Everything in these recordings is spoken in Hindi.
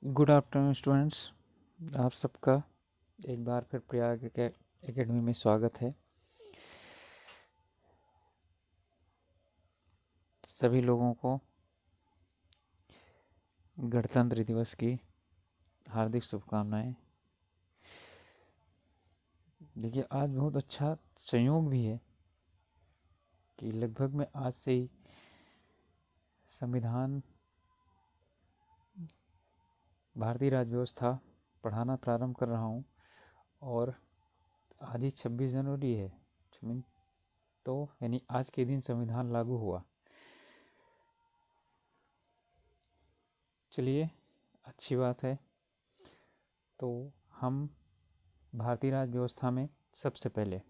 Good afternoon students. आप सबका एक बार फिर प्रयाग एकेडमी में स्वागत है। सभी लोगों को गणतंत्र दिवस की हार्दिक शुभकामनाएं। देखिए, आज बहुत अच्छा संयोग भी है कि लगभग मैं आज से ही संविधान, भारतीय राज्य व्यवस्था पढ़ाना प्रारंभ कर रहा हूँ और आज ही 26 जनवरी है। तो यानी आज के दिन संविधान लागू हुआ। चलिए, अच्छी बात है। तो हम भारतीय राज्य व्यवस्था में सबसे पहले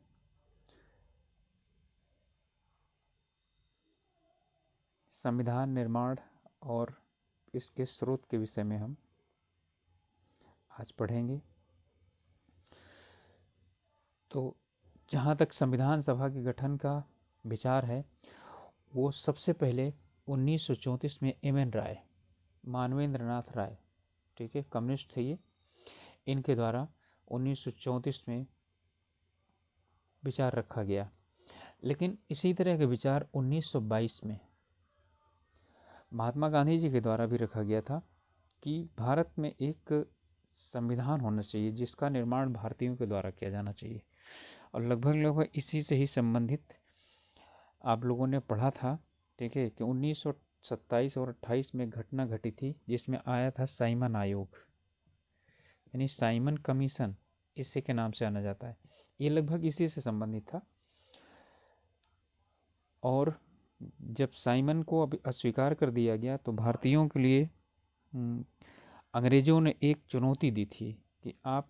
संविधान निर्माण और इसके स्रोत के विषय में हम आज पढ़ेंगे। तो जहाँ तक संविधान सभा के गठन का विचार है, वो सबसे पहले 1934 में एम.एन. राय, मानवेंद्र नाथ राय, ठीक है, कम्युनिस्ट थे ये, इनके द्वारा 1934 में विचार रखा गया। लेकिन इसी तरह के विचार 1922 में महात्मा गांधी जी के द्वारा भी रखा गया था कि भारत में एक संविधान होना चाहिए जिसका निर्माण भारतीयों के द्वारा किया जाना चाहिए। और लगभग इसी से ही संबंधित आप लोगों ने पढ़ा था, ठीक है, कि 1927 और 28 में घटना घटी थी जिसमें आया था साइमन आयोग, यानी साइमन कमीशन, इसी के नाम से जाना जाता है। ये लगभग इसी से संबंधित था। और जब साइमन को अब अस्वीकार कर दिया गया तो भारतीयों के लिए अंग्रेजों ने एक चुनौती दी थी कि आप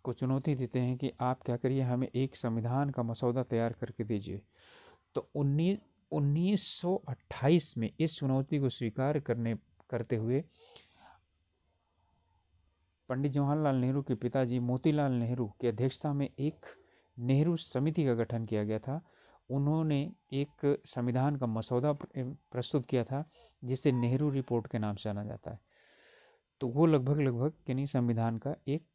को चुनौती देते हैं कि आप क्या करिए, हमें एक संविधान का मसौदा तैयार करके दीजिए। तो 1928 में इस चुनौती को स्वीकार करते हुए पंडित जवाहरलाल नेहरू के पिताजी मोतीलाल नेहरू की अध्यक्षता में एक नेहरू समिति का गठन किया गया था। उन्होंने एक संविधान का मसौदा प्रस्तुत किया था जिसे नेहरू रिपोर्ट के नाम से जाना जाता है। तो वो लगभग यानी संविधान का एक,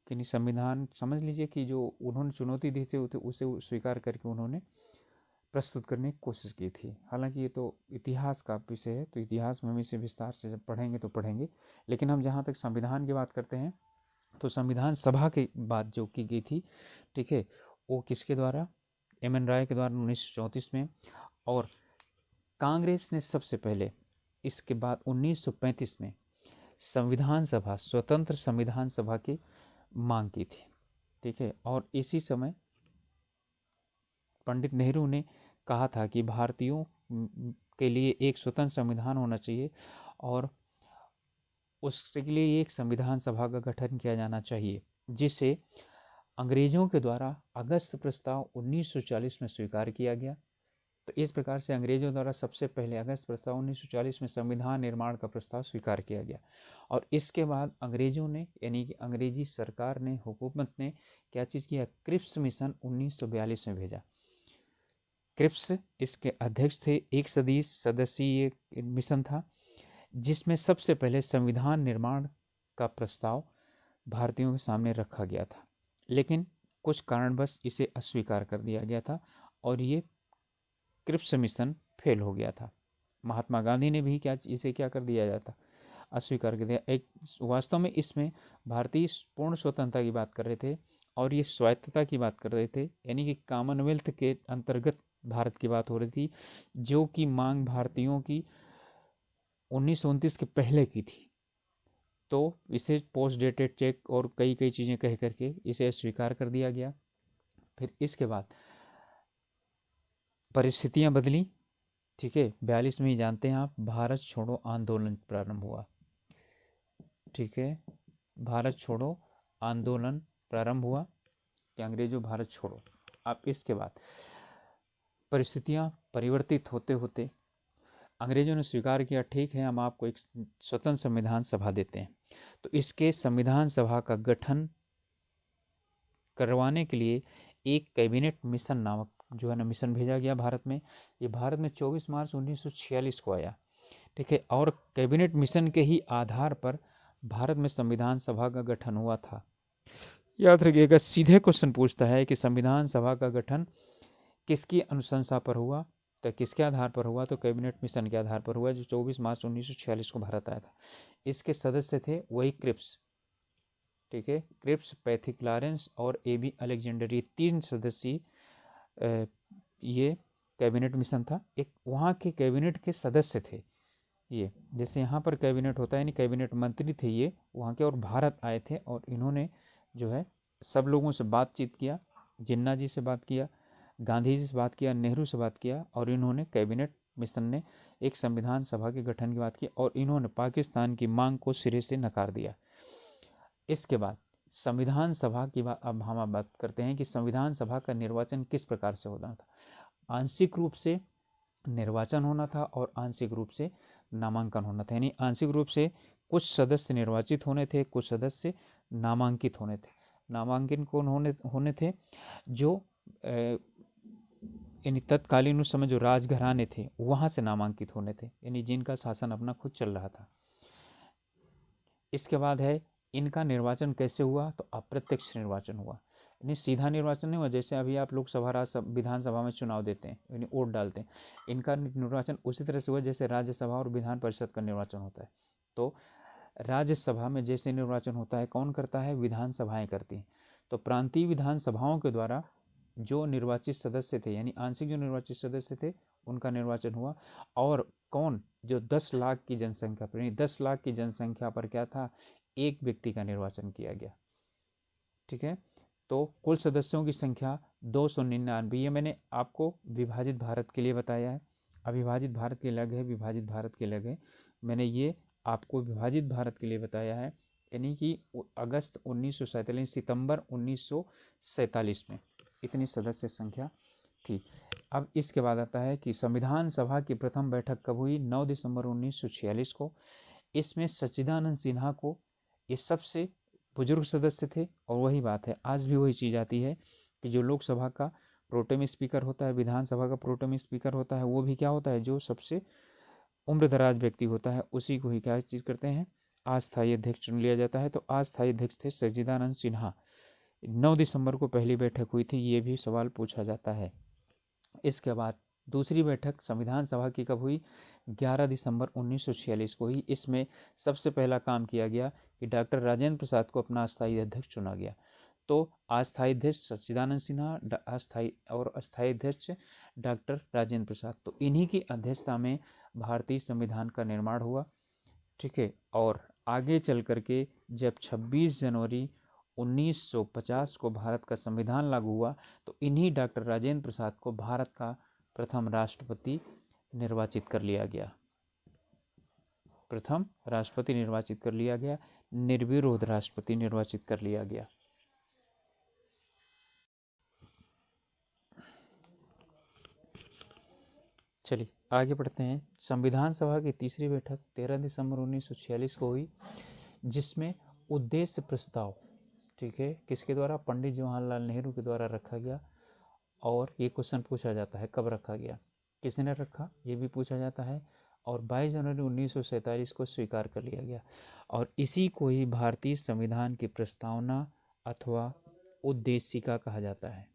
यानी संविधान समझ लीजिए कि जो उन्होंने चुनौती दी थी उसे स्वीकार करके उन्होंने प्रस्तुत करने की कोशिश की थी। हालांकि ये तो इतिहास का विषय है, तो इतिहास में हम इसे विस्तार से जब पढ़ेंगे तो पढ़ेंगे। लेकिन हम जहाँ तक संविधान की बात करते हैं तो संविधान सभा की बात जो की गई थी, ठीक है, वो किसके द्वारा, एम.एन. राय के द्वारा 1934 में। और कांग्रेस ने सबसे पहले इसके बाद 1935 में संविधान सभा, स्वतंत्र संविधान सभा की मांग की थी, ठीक है। और इसी समय पंडित नेहरू ने कहा था कि भारतीयों के लिए एक स्वतंत्र संविधान होना चाहिए और उसके लिए एक संविधान सभा का गठन किया जाना चाहिए, जिसे अंग्रेजों के द्वारा अगस्त प्रस्ताव 1940 में स्वीकार किया गया। तो इस प्रकार से अंग्रेजों द्वारा सबसे पहले अगस्त प्रस्ताव 1940 में संविधान निर्माण का प्रस्ताव स्वीकार किया गया। और इसके बाद अंग्रेजों ने, यानी कि अंग्रेजी सरकार ने, हुकूमत ने क्या चीज़ किया, क्रिप्स मिशन 1942 में भेजा। क्रिप्स इसके अध्यक्ष थे, एक सदस्यीय मिशन था जिसमें सबसे पहले संविधान निर्माण का प्रस्ताव भारतीयों के सामने रखा गया था। लेकिन कुछ कारणवश इसे अस्वीकार कर दिया गया था और ये क्रिप्स मिशन फेल हो गया था। महात्मा गांधी ने भी इसे क्या कर दिया जाता, अस्वीकार कर दिया। एक वास्तव में इसमें भारतीय पूर्ण स्वतंत्रता की बात कर रहे थे और ये स्वायत्तता की बात कर रहे थे, यानी कि कॉमनवेल्थ के अंतर्गत भारत की बात हो रही थी, जो कि मांग भारतीयों की 1929 के पहले की थी। तो इसे पोस्ट डेटेड चेक और कई कई चीज़ें कह करके इसे स्वीकार कर दिया गया। फिर इसके बाद परिस्थितियां बदली, ठीक है। 42 में ही जानते हैं आप, भारत छोड़ो आंदोलन प्रारंभ हुआ, ठीक है। भारत छोड़ो आंदोलन प्रारंभ हुआ कि अंग्रेजों भारत छोड़ो। अब इसके बाद परिस्थितियां परिवर्तित होते होते अंग्रेजों ने स्वीकार किया, ठीक है, हम आपको एक स्वतंत्र संविधान सभा देते हैं। तो इसके संविधान सभा का गठन करवाने के लिए एक कैबिनेट मिशन नामक जो है ना मिशन भेजा गया भारत में। ये भारत में 24 मार्च 1946 को आया। ठीक है। और कैबिनेट मिशन के ही आधार पर भारत में संविधान सभा का गठन हुआ था। याद रखिएगा, सीधे क्वेश्चन पूछता है कि संविधान सभा का गठन किसकी अनुशंसा पर हुआ, तो किसके आधार पर हुआ, तो कैबिनेट मिशन के आधार पर हुआ, जो 24 मार्च 1946 को भारत आया था। इसके सदस्य थे वही क्रिप्स, ठीक है, क्रिप्स, पैथिक लॉरेंस और ए बी अलेक्जेंडर, ये 3 सदस्यीय ये कैबिनेट मिशन था। एक वहाँ के कैबिनेट के सदस्य थे ये, जैसे यहाँ पर कैबिनेट होता है, यानी कैबिनेट मंत्री थे ये वहाँ के, और भारत आए थे, और इन्होंने जो है सब लोगों से बातचीत किया, जिन्ना जी से बात किया, गांधी जी से बात किया, नेहरू से बात किया, और इन्होंने कैबिनेट मिशन ने एक संविधान सभा के गठन की बात की, और इन्होंने पाकिस्तान की मांग को सिरे से नकार दिया। इसके बाद संविधान सभा की बात अब हम बात करते हैं कि संविधान सभा का निर्वाचन किस प्रकार से होना था। आंशिक रूप से निर्वाचन होना था और आंशिक रूप से नामांकन होना था, यानी आंशिक रूप से कुछ सदस्य निर्वाचित होने थे, कुछ सदस्य नामांकित होने थे। नामांकन कौन होने थे, जो यानी तत्कालीन उस समय जो राजघराने थे वहाँ से नामांकित होने थे, यानी जिनका शासन अपना खुद चल रहा था। इसके बाद है इनका निर्वाचन कैसे हुआ, तो अप्रत्यक्ष निर्वाचन हुआ, यानी सीधा निर्वाचन नहीं हुआ, जैसे अभी आप लोकसभा विधानसभा में चुनाव देते हैं, यानी वोट डालते हैं। इनका निर्वाचन उसी तरह से हुआ जैसे राज्यसभा और विधान परिषद का निर्वाचन होता है। तो राज्यसभा में जैसे निर्वाचन होता है, कौन करता है, विधानसभाएं करती हैं। तो प्रांतीय विधानसभाओं के द्वारा जो निर्वाचित सदस्य थे, यानी आंशिक जो निर्वाचित सदस्य थे, उनका निर्वाचन हुआ। और कौन, जो 10 लाख की जनसंख्या पर, यानी 10 लाख की जनसंख्या पर क्या था, एक व्यक्ति का निर्वाचन किया गया, ठीक है। तो कुल सदस्यों की संख्या 299, ये मैंने आपको विभाजित भारत के लिए बताया है। अविभाजित भारत के अलग है, विभाजित भारत के अलग है। मैंने ये आपको विभाजित भारत के लिए बताया है, यानी कि अगस्त 1947, सितंबर 1947 में इतनी सदस्य संख्या थी। अब इसके बाद आता है कि संविधान सभा की प्रथम बैठक कब हुई, 9 दिसंबर 1946 को। इसमें सच्चिदानंद सिन्हा को, ये सबसे बुजुर्ग सदस्य थे, और वही बात है, आज भी वही चीज़ आती है कि जो लोकसभा का प्रोटेम स्पीकर होता है, विधानसभा का प्रोटेम स्पीकर होता है, वो भी क्या होता है, जो सबसे उम्रदराज व्यक्ति होता है, उसी को ही क्या चीज़ करते हैं, अस्थायी अध्यक्ष चुन लिया जाता है। तो अस्थायी अध्यक्ष थे सच्चिदानंद सिन्हा। 9 दिसंबर को पहली बैठक हुई थी, ये भी सवाल पूछा जाता है। इसके बाद दूसरी बैठक संविधान सभा की कब हुई, 11 दिसंबर 1946 को ही। इसमें सबसे पहला काम किया गया कि डॉक्टर राजेंद्र प्रसाद को अपना अस्थायी अध्यक्ष चुना गया। तो अस्थायी अध्यक्ष सच्चिदानंद सिन्हा, अस्थायी अध्यक्ष डॉक्टर राजेंद्र प्रसाद, तो इन्हीं की अध्यक्षता में भारतीय संविधान का निर्माण हुआ, ठीक है। और आगे चल करके जब 26 जनवरी 1950 को भारत का संविधान लागू हुआ, तो इन्हीं डॉक्टर राजेंद्र प्रसाद को भारत का प्रथम राष्ट्रपति निर्वाचित कर लिया गया, प्रथम राष्ट्रपति निर्वाचित कर लिया गया, निर्विरोध राष्ट्रपति निर्वाचित कर लिया गया। चलिए आगे बढ़ते हैं। संविधान सभा की तीसरी बैठक 13 दिसंबर 1946 को हुई, जिसमें उद्देश्य प्रस्ताव, ठीक है, किसके द्वारा, पंडित जवाहरलाल नेहरू के द्वारा रखा गया। और ये क्वेश्चन पूछा जाता है कब रखा गया, किसने रखा, ये भी पूछा जाता है। और 22 जनवरी 1947 को स्वीकार कर लिया गया, और इसी को ही भारतीय संविधान की प्रस्तावना अथवा उद्देशिका कहा जाता है,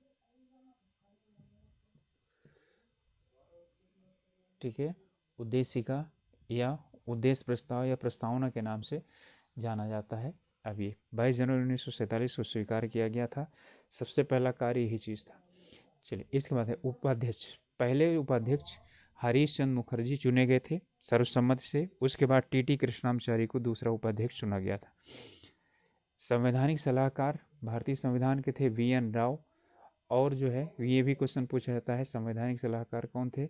ठीक है। उद्देशिका या उद्देश्य प्रस्ताव या प्रस्तावना के नाम से जाना जाता है। अब ये 22 जनवरी 1947 को स्वीकार किया गया था, सबसे पहला कार्य यही चीज़ था। चलिए इसके बाद है उपाध्यक्ष। पहले उपाध्यक्ष हरीश चंद्र मुखर्जी चुने गए थे सर्वसम्मति से, उसके बाद टी कृष्णाचारी को दूसरा उपाध्यक्ष चुना गया था। संवैधानिक सलाहकार भारतीय संविधान के थे VN राव, और जो है ये भी क्वेश्चन पूछा जाता है, संवैधानिक सलाहकार कौन थे।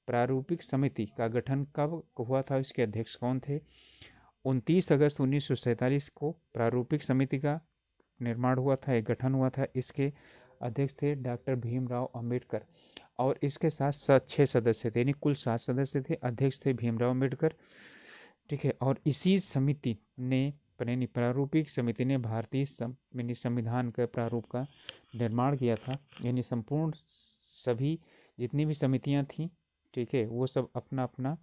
प्रारूपिक समिति का गठन कब हुआ था, इसके अध्यक्ष कौन थे। 29 अगस्त 1947 को प्रारूपिक समिति का निर्माण हुआ था, एक गठन हुआ था। इसके अध्यक्ष थे डॉक्टर भीमराव अंबेडकर, और इसके साथ 6 सदस्य थे, यानी कुल 7 सदस्य थे। अध्यक्ष थे भीमराव अंबेडकर, ठीक है। और इसी समिति ने, प्रारूपिक समिति ने भारतीय संविधान के प्रारूप का निर्माण किया था, यानी संपूर्ण सभी जितनी भी समितियां थीं, ठीक है, वो सब अपना अपना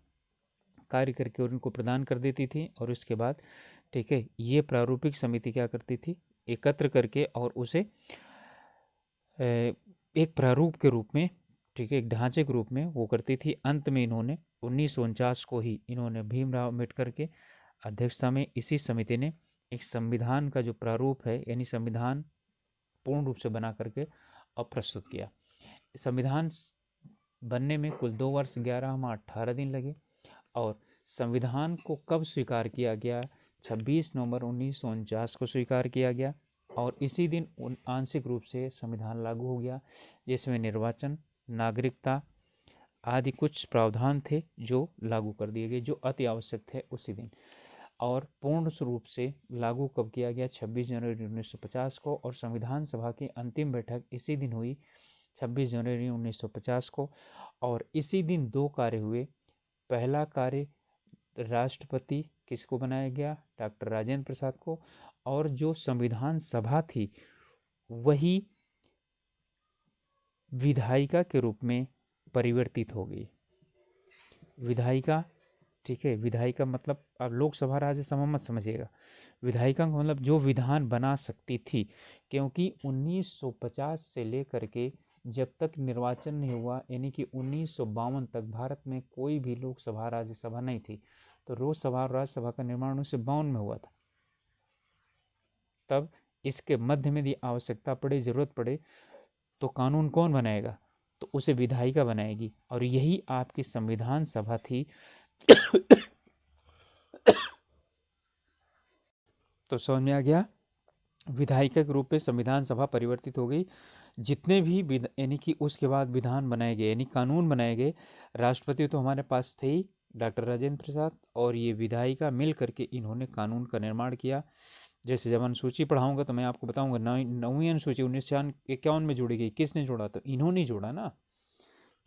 कार्य करके उनको प्रदान कर देती थी। और उसके बाद ठीक है, ये प्रारूपिक समिति क्या करती थी, एकत्र करके और उसे एक प्रारूप के रूप में, ठीक है, एक ढांचे के रूप में वो करती थी। अंत में इन्होंने 1949 को ही इन्होंने भीमराव अम्बेडकर के अध्यक्षता में इसी समिति ने एक संविधान का जो प्रारूप है, यानी संविधान पूर्ण रूप से बना करके अब प्रस्तुत किया। संविधान बनने में कुल 2 वर्ष 11 माह 18 दिन लगे। और संविधान को कब स्वीकार किया गया, 26 नवंबर 1949 को स्वीकार किया गया। और इसी दिन आंशिक रूप से संविधान लागू हो गया, जिसमें निर्वाचन, नागरिकता आदि कुछ प्रावधान थे जो लागू कर दिए गए, जो अति आवश्यक थे उसी दिन। और पूर्ण रूप से लागू कब किया गया, 26 जनवरी 1950 को। और संविधान सभा की अंतिम बैठक इसी दिन हुई, 26 जनवरी 1950 को। और इसी दिन 2 कार्य हुए। पहला कार्य, राष्ट्रपति किसको बनाया गया, डॉक्टर राजेंद्र प्रसाद को। और जो संविधान सभा थी वही विधायिका के रूप में परिवर्तित हो गई। विधायिका, ठीक है, विधायिका मतलब अब लोकसभा राज्यसभा मत समझिएगा। विधायिका का मतलब जो विधान बना सकती थी, क्योंकि 1950 से लेकर के जब तक निर्वाचन नहीं हुआ, यानी कि 1952 तक भारत में कोई भी लोकसभा राज्यसभा नहीं थी। तो लोकसभा और राज्यसभा का निर्माण 1952 में हुआ था। तब इसके मध्य में यदि आवश्यकता पड़े, जरूरत पड़े, तो कानून कौन बनाएगा, तो उसे विधायिका बनाएगी। और यही आपकी संविधान सभा थी। तो समझ में आ गया, विधायिका के रूप में संविधान सभा परिवर्तित हो गई। जितने भी यानी कि उसके बाद विधान बनाए गए, यानी कानून बनाए गए, राष्ट्रपति तो हमारे पास थे ही, डॉक्टर राजेंद्र प्रसाद, और ये विधायिका मिल करके इन्होंने कानून का निर्माण किया। जैसे जब अनुसूची पढ़ाऊंगा तो मैं आपको बताऊंगा, 9वीं अनुसूची 1951 में जोड़ी गई, किसने जोड़ा, तो इन्होंने जोड़ा ना,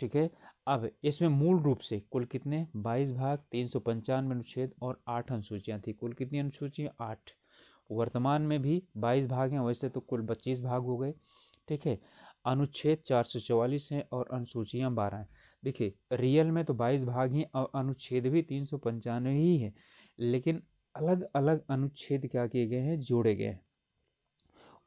ठीक है। अब इसमें मूल रूप से कुल कितने, 22 भाग, 395 अनुच्छेद और 8 अनुसूचियां थी। कुल कितनी अनुसूचियां, 8। वर्तमान में भी 22 भाग हैं, वैसे तो कुल 25 भाग हो गए, ठीक है। अनुच्छेद 444 हैं और अनुसूचियां 12 हैं। देखिए रियल में तो 22 भाग ही और अनुच्छेद भी 395 ही है, लेकिन अलग अलग अनुच्छेद क्या किए गए हैं, जोड़े गए हैं।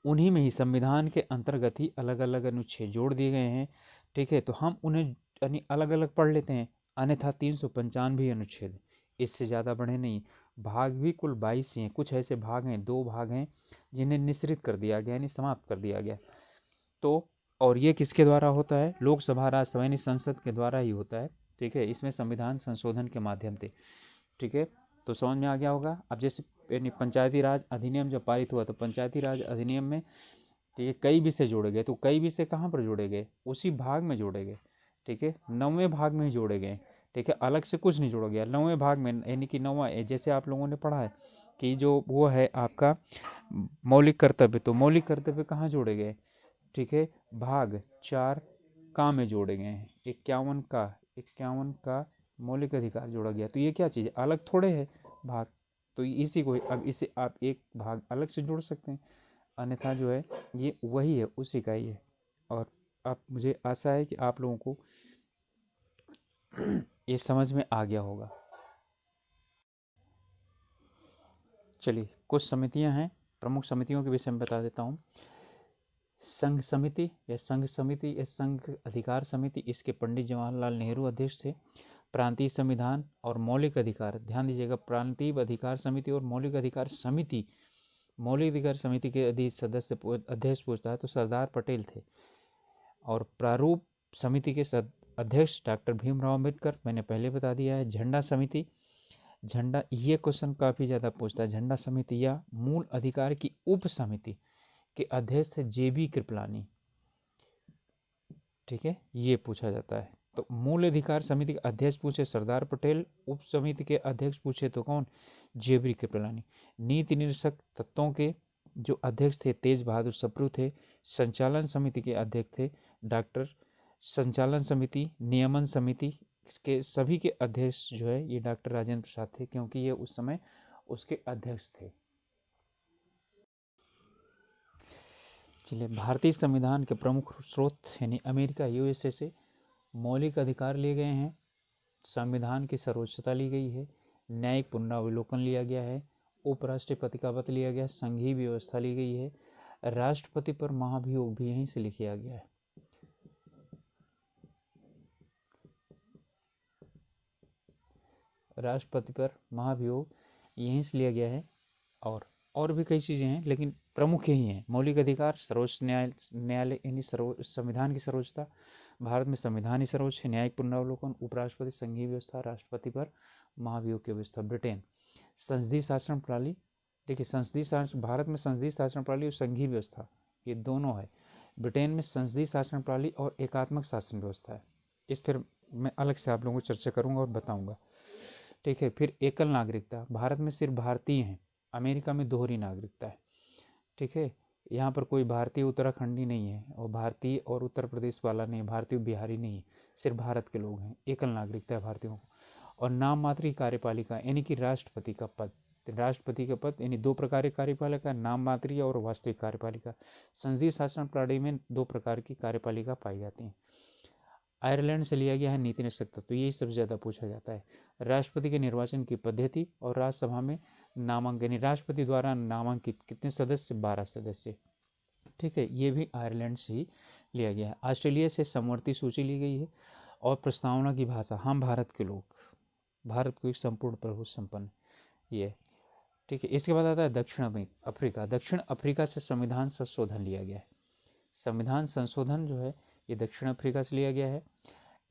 उन्हीं में ही संविधान के अंतर्गत ही अलग अलग अनुच्छेद जोड़ दिए गए हैं, ठीक है। तो हम उन्हें यानी अलग अलग पढ़ लेते हैं, अन्यथा 395 अनुच्छेद, इससे ज़्यादा बढ़े नहीं। भाग भी कुल 22 ही हैं। कुछ ऐसे भाग हैं, 2 भाग हैं जिन्हें निश्रित कर दिया गया, यानी समाप्त कर दिया गया। तो और ये किसके द्वारा होता है, लोकसभा, राज्यसभा यानी संसद के द्वारा ही होता है, ठीक है। इसमें संविधान संशोधन के माध्यम से, ठीक है। तो समझ में आ गया होगा। अब जैसे यानी पंचायती राज अधिनियम जब पारित हुआ, तो पंचायती राज अधिनियम में ठीक है कई विषय जोड़े गए। तो कई विषय कहाँ पर जोड़े गए, उसी भाग में जोड़े गए, ठीक है, 9वें भाग में ही जोड़े गए, ठीक है। अलग से कुछ नहीं जोड़ा गया 9वें भाग में, यानी कि 9वां, जैसे आप लोगों ने पढ़ा है कि जो वो है आपका मौलिक कर्तव्य, तो मौलिक कर्तव्य कहाँ जोड़े गए, ठीक है, भाग 4 का में जोड़े गए हैं। 51 का मौलिक अधिकार जोड़ा गया। तो ये क्या चीज़ है, अलग थोड़े है भाग, तो इसी को अब इसे आप एक भाग अलग से जोड़ सकते हैं, अन्यथा जो है ये वही है, उसी का ही है। और अब मुझे आशा है कि आप लोगों को ये समझ में आ गया होगा। चलिए कुछ समितियां हैं, प्रमुख समितियों के विषय में बता देता हूँ। संघ समिति या संघ अधिकार समिति, इसके पंडित जवाहरलाल नेहरू अध्यक्ष थे। प्रांतीय संविधान और मौलिक अधिकार, ध्यान दीजिएगा, प्रांतीय अधिकार समिति और मौलिक अधिकार समिति, मौलिक अधिकार समिति के अध्यक्ष पूछता है तो सरदार पटेल थे। और प्रारूप समिति के अध्यक्ष डॉक्टर भीमराव अम्बेडकर, मैंने पहले बता दिया है। झंडा समिति, झंडा, ये क्वेश्चन काफ़ी ज़्यादा पूछता है। झंडा समिति या मूल अधिकार की उप समिति के अध्यक्ष थे JB कृपलानी, ठीक है, ये पूछा जाता है। तो मूल अधिकार समिति के अध्यक्ष पूछे सरदार पटेल, उप समिति के अध्यक्ष पूछे तो कौन, JB कृपलानी। नीति निर्देशक तत्वों के जो अध्यक्ष थे तेज बहादुर सप्रू थे। संचालन समिति के अध्यक्ष थे डॉक्टर, संचालन समिति, नियमन समिति के सभी के अध्यक्ष जो है ये डॉक्टर राजेंद्र प्रसाद थे, क्योंकि ये उस समय उसके अध्यक्ष थे। चलिए, भारतीय संविधान के प्रमुख स्रोत यानी अमेरिका USA से मौलिक अधिकार लिए गए हैं। संविधान की सर्वोच्चता ली गई है, न्यायिक पुनरावलोकन लिया गया है, उपराष्ट्रपति का पद लिया गया, संघीय व्यवस्था ली गई है, राष्ट्रपति पर महाभियोग भी यहीं से लिखा गया है। राष्ट्रपति पर महाभियोग यहीं से लिया गया है। और भी कई चीज़ें हैं, लेकिन प्रमुख यही हैं। मौलिक अधिकार, सर्वोच्च न्यायालय यानी संविधान की सर्वोच्चता, भारत में संविधान ही सर्वोच्च है, न्यायिक पुनरावलोकन, उपराष्ट्रपति, संघीय व्यवस्था, राष्ट्रपति पर महाभियोग की व्यवस्था। ब्रिटेन, संसदीय शासन प्रणाली। देखिए, संसदीय शासन, भारत में संसदीय शासन प्रणाली और संघीय व्यवस्था ये दोनों है। ब्रिटेन में संसदीय शासन प्रणाली और एकात्मक शासन व्यवस्था है। इस पर मैं अलग से आप लोगों को चर्चा करूंगा और बताऊंगा, ठीक है। फिर एकल नागरिकता, भारत में सिर्फ भारतीय हैं, अमेरिका में दोहरी नागरिकता है, ठीक है। यहाँ पर कोई भारतीय उत्तराखंडी नहीं है और भारतीय और उत्तर प्रदेश वाला नहीं, भारतीय बिहारी नहीं है, सिर्फ भारत के लोग हैं। एकल नागरिकता है भारतीयों को। और नाम मात्र कार्यपालिका यानी कि राष्ट्रपति का पद, राष्ट्रपति का पद यानी दो प्रकार की कार्यपालिका, नाम मात्रीय और वास्तविक कार्यपालिका। संसदीय शासन प्रणाली में दो प्रकार की कार्यपालिका पाई जाती हैं। आयरलैंड से लिया गया है नीति निश्चित, तो यही सबसे ज़्यादा पूछा जाता है। राष्ट्रपति के निर्वाचन की पद्धति और राज्यसभा में नामांकन, राष्ट्रपति द्वारा नामांकित कितने सदस्य, 12 सदस्य, ठीक है। ये भी आयरलैंड से ही लिया गया है। ऑस्ट्रेलिया से समवर्ती सूची ली गई है। और प्रस्तावना की भाषा, हम भारत के लोग, भारत को एक संपूर्ण प्रभु संपन्न, ये, ठीक है। इसके बाद आता है दक्षिण अफ्रीका। दक्षिण अफ्रीका से संविधान संशोधन लिया गया है। संविधान संशोधन जो है ये दक्षिण अफ्रीका से लिया गया है।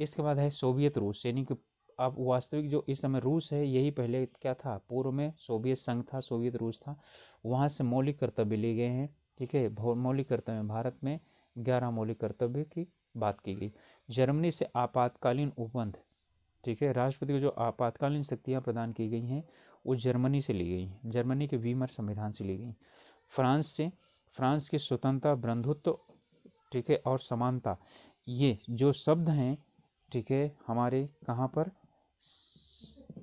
इसके बाद है सोवियत रूस, यानी कि अब वास्तविक जो इस समय रूस है, यही पहले क्या था, पूर्व में सोवियत संघ था, सोवियत रूस था। वहाँ से मौलिक कर्तव्य लिए गए हैं, ठीक है। मौलिक कर्तव्य, भारत में 11 मौलिक कर्तव्य की बात की गई। जर्मनी से आपातकालीन उपबंध, ठीक है। राष्ट्रपति को जो आपातकालीन शक्तियाँ प्रदान की गई हैं वो जर्मनी से ली गई हैं, जर्मनी के वीमर संविधान से ली गई। फ्रांस से, फ्रांस की स्वतंत्रता, बंधुत्व, ठीक है, और समानता, ये जो शब्द हैं, ठीक है, हमारे कहाँ पर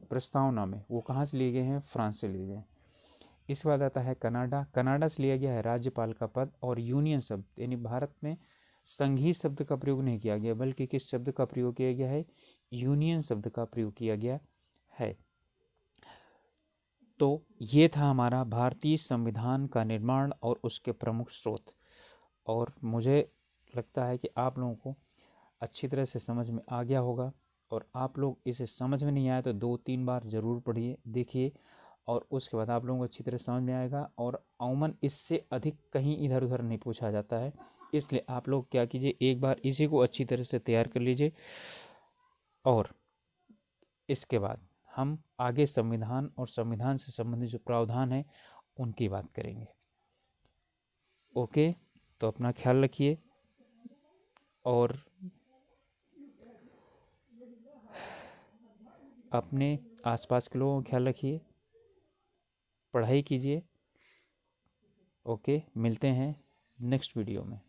प्रस्तावना में, वो कहाँ से लिए गए हैं, फ्रांस से लिए गए। इसके बाद आता है कनाडा। कनाडा से लिया गया है राज्यपाल का पद और यूनियन शब्द, यानी भारत में संघीय शब्द का प्रयोग नहीं किया गया, बल्कि किस शब्द का प्रयोग किया गया है, यूनियन शब्द का प्रयोग किया गया है। तो ये था हमारा भारतीय संविधान का निर्माण और उसके प्रमुख स्रोत। और मुझे लगता है कि आप लोगों को अच्छी तरह से समझ में आ गया होगा। और आप लोग इसे समझ में नहीं आया तो 2-3 बार ज़रूर पढ़िए, देखिए, और उसके बाद आप लोगों को अच्छी तरह समझ में आएगा। और अमूमन इससे अधिक कहीं इधर उधर नहीं पूछा जाता है, इसलिए आप लोग क्या कीजिए, एक बार इसी को अच्छी तरह से तैयार कर लीजिए। और इसके बाद हम आगे संविधान और संविधान से संबंधित जो प्रावधान है उनकी बात करेंगे। ओके, तो अपना ख्याल रखिए और अपने आसपास के लोगों का ख्याल रखिए, पढ़ाई कीजिए। ओके, मिलते हैं नेक्स्ट वीडियो में।